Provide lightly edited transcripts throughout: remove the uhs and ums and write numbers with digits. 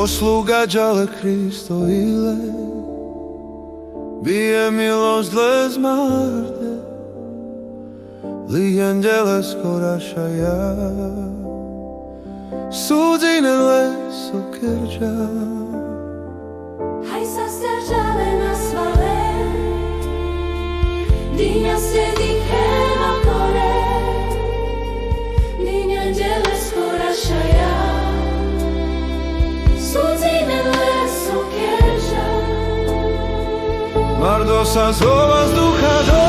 Oslugađale Kristo ile, bije milost les Marde, li anđele skorašaja, sudzine les okerđa. Haj sa stržale na svale, dinja se dikema kore, dinja anđele skorašaja, sudzine les okerđa. Mardo sa somas dukado,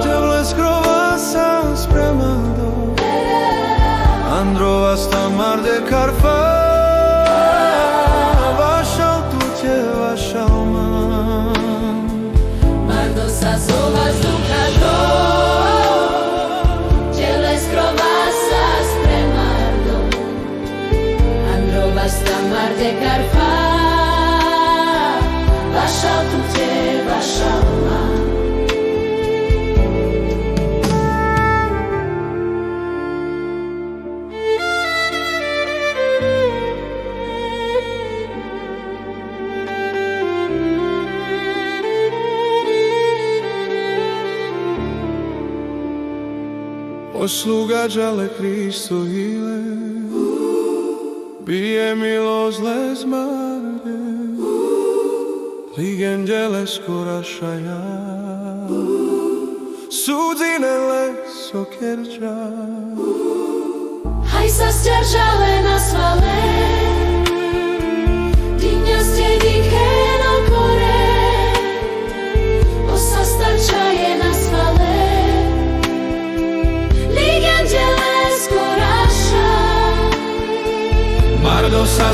teble skrova sa spremado, androva sta marde karfa, vašal tu tje vašal man. Mardo sa somas dukado, teble skrova sa spremado, androva sta marde karfa, vašal tu tje vašal man. Oslugađale Kristo ile, bije milost les Marde, li anđele skorašaja, sudzine les okerđa. Haj sa stržale na svale, dinja se dikena kore, osa starčaje na svale, lig anđele skoraša. Mardo sa